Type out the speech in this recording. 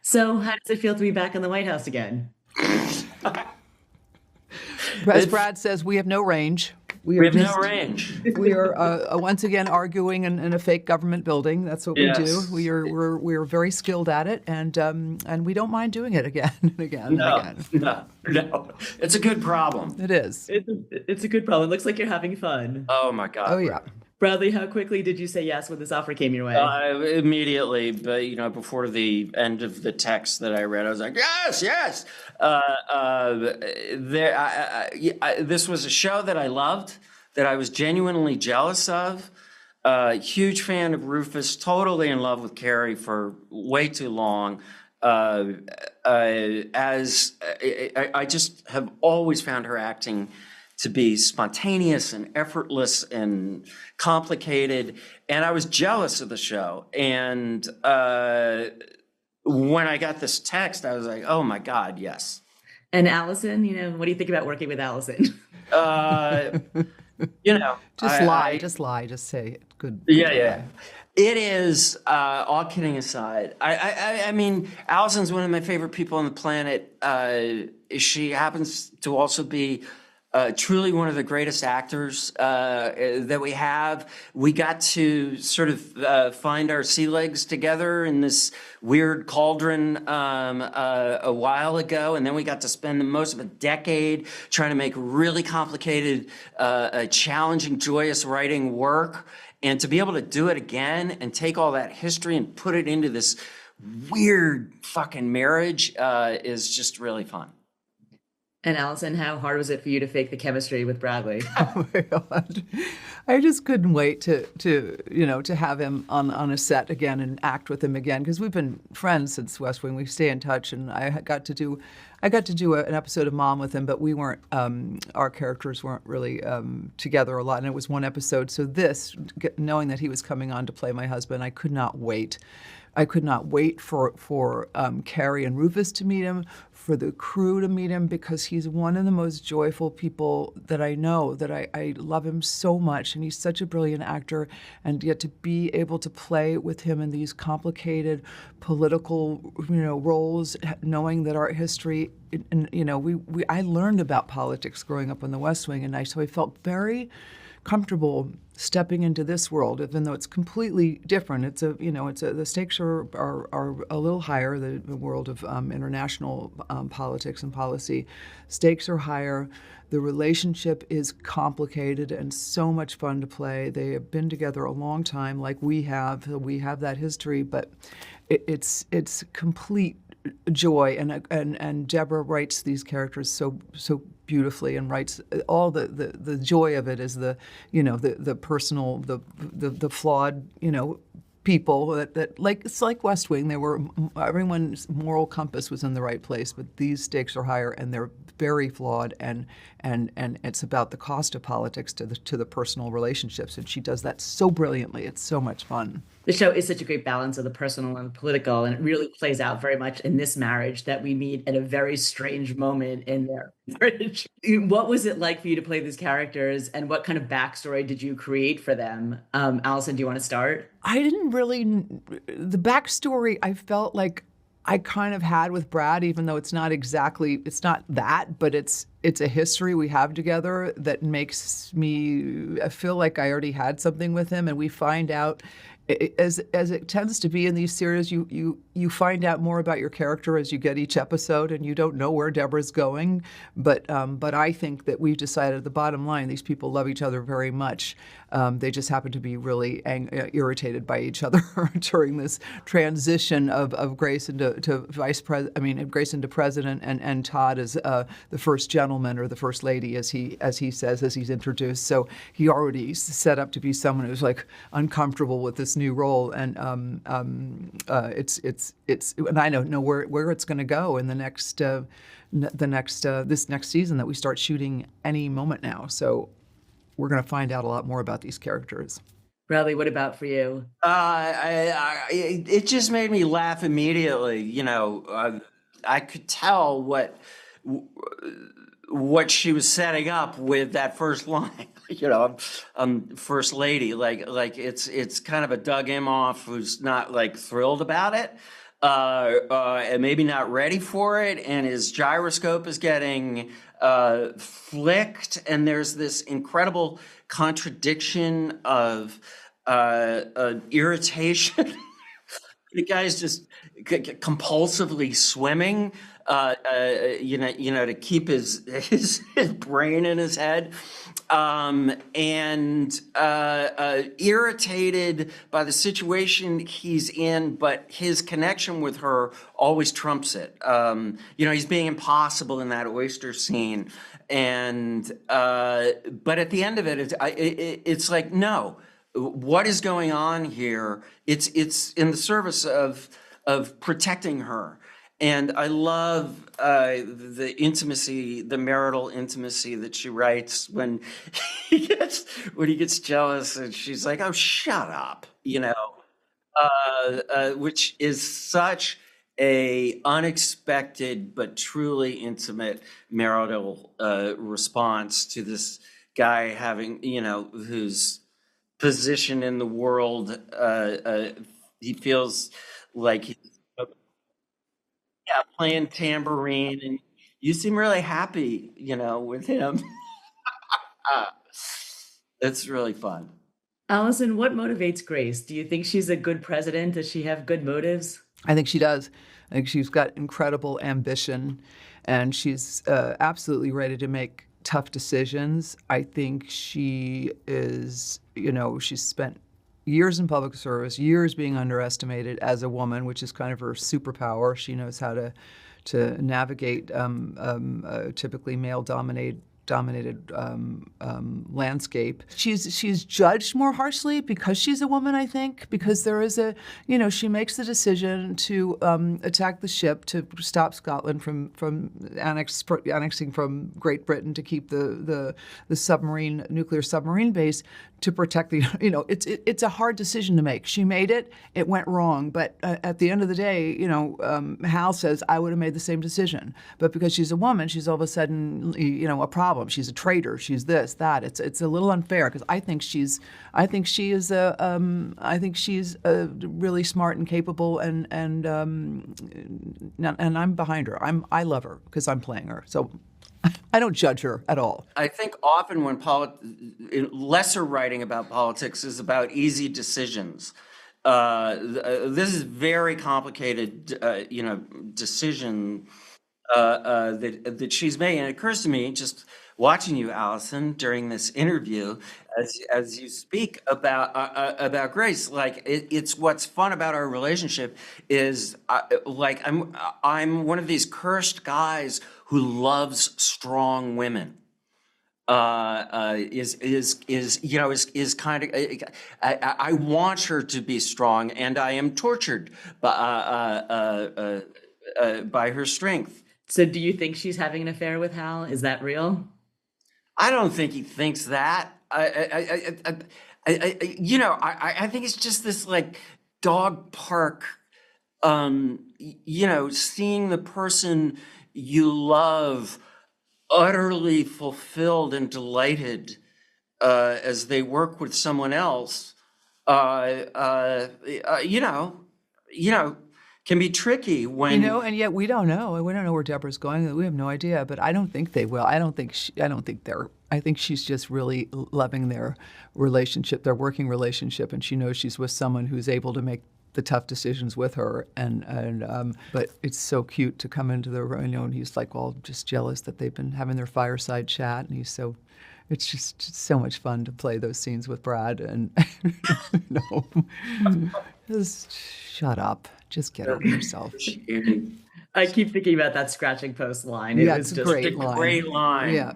So, how does it feel to be back in the White House again? As It's, Brad says, we have no range. We we are have no just, range. we are once again arguing in a fake government building. That's what we do. Yes. We're very skilled at it, and we don't mind doing it again and again and No, again. no, no. It's a good problem. It is. It's a good problem. It looks like you're having fun. Oh my Oh God. yeah. Bradley, how quickly did you say yes when this offer came your way? Immediately, but before the end of the text that I read, I was like, yes, yes. This was a show that I loved, that I was genuinely jealous of. Huge fan of Rufus, totally in love with Carrie for way too long. I just have always found her acting to be spontaneous and effortless and complicated. And I was jealous of the show. And when I got this text, I was like, oh my God, yes. And Allison, what do you think about working with Allison? Uh, you know, Just lie. Just lie. Just say it. Good. yeah, yeah. It is, all kidding aside. I mean, Allison's one of my favorite people on the planet. She happens to also be truly one of the greatest actors that we have. We got to sort of find our sea legs together in this weird cauldron a while ago, and then we got to spend the most of a decade trying to make really complicated, challenging, joyous writing work. And to be able to do it again and take all that history and put it into this weird fucking marriage is just really fun. And Allison, how hard was it for you to fake the chemistry with Bradley? Oh my God. I just couldn't wait to have him on a set again and act with him again, because we've been friends since West Wing. We stay in touch, and I got to do an episode of Mom with him, but we weren't our characters weren't really together a lot, and it was one episode. So knowing that he was coming on to play my husband, I could not wait. I could not wait for Carrie and Rufus to meet him, for the crew to meet him, because he's one of the most joyful people that I know, that I love him so much, and he's such a brilliant actor, and yet to be able to play with him in these complicated political, roles, knowing that our history, and I learned about politics growing up on the West Wing, and so I felt very comfortable stepping into this world, even though it's completely different. The stakes are a little higher. The world of international politics and policy, stakes are higher. The relationship is complicated and so much fun to play. They have been together a long time, like we have. We have that history, but it's complete joy, and Debra writes these characters so beautifully, and writes all the joy of it is the personal, the flawed, people that like, it's like West Wing. Everyone's moral compass was in the right place, but these stakes are higher, and they're very flawed, and it's about the cost of politics to the personal relationships, and she does that so brilliantly. It's so much fun. The show is such a great balance of the personal and the political, and it really plays out very much in this marriage that we meet at a very strange moment in their marriage. What was it like for you to play these characters, and what kind of backstory did you create for them? Allison, do you want to start? I didn't really, the backstory I felt like I kind of had with Brad, even though it's not that, but it's a history we have together that makes me, I feel like I already had something with him, and we find out, as it tends to be in these series, you find out more about your character as you get each episode, and you don't know where Deborah's going. But I think that we've decided at the bottom line, these people love each other very much. They just happen to be really irritated by each other during this transition of Grace into Grace into president, and Todd as the first gentleman, or the first lady, as he says, as he's introduced. So he already set up to be someone who's like uncomfortable with this new role, and and I don't know where it's going to go in this next season that we start shooting any moment now. So we're going to find out a lot more about these characters. Bradley, what about for you? It just made me laugh immediately. I could tell what she was setting up with that first line. First lady, like it's kind of a Doug Emhoff who's not like thrilled about it. and maybe not ready for it, and his gyroscope is getting flicked, and there's this incredible contradiction of irritation. The guy's just compulsively swimming, to keep his brain in his head, and irritated by the situation he's in, but his connection with her always trumps it. He's being impossible in that oyster scene, and but at the end of it, it's like, no. What is going on here? It's in the service of protecting her, and I love the intimacy, the marital intimacy that she writes when he gets jealous, and she's like, "Oh, shut up," which is such a unexpected but truly intimate marital response to this guy having, who's position in the world. He feels like he's playing tambourine, and you seem really happy, with him. It's really fun. Allison, what motivates Grace? Do you think she's a good president? Does she have good motives? I think she does. I think she's got incredible ambition, and she's absolutely ready to make tough decisions. I think she is, she's spent years in public service, years being underestimated as a woman, which is kind of her superpower. She knows how to navigate typically male-dominated landscape. She's judged more harshly because she's a woman, I think, because there is she makes the decision to attack the ship to stop Scotland from annexing from Great Britain, to keep the nuclear submarine base, to protect the, it's a hard decision to make. She made it, it went wrong, but at the end of the day, Hal says, I would have made the same decision. But because she's a woman, she's all of a sudden, a problem. She's a traitor. She's this, that. It's a little unfair, because I think she is really smart and capable, and I'm behind her. I love her because I'm playing her. So I don't judge her at all. I think often when lesser writing about politics is about easy decisions. This is very complicated, decision that she's made. And it occurs to me, just watching you, Allison, during this interview, as you speak about Grace, like it's what's fun about our relationship is I'm one of these cursed guys who loves strong women. Is kind of I want her to be strong, and I am tortured by her strength. So do you think she's having an affair with Hal? Is that real? I don't think he thinks that. I think it's just this like dog park, seeing the person you love utterly fulfilled and delighted as they work with someone else, can be tricky when and yet we don't know. We don't know where Debra's going. We have no idea. But I don't think they will. I think she's just really loving their relationship, their working relationship, and she knows she's with someone who's able to make the tough decisions with her. But it's so cute to come into the room, and he's like all just jealous that they've been having their fireside chat, and it's just so much fun to play those scenes with Brad. And just shut up. Just get over yourself. I keep thinking about that scratching post line. It's a great line. Great line. Yeah.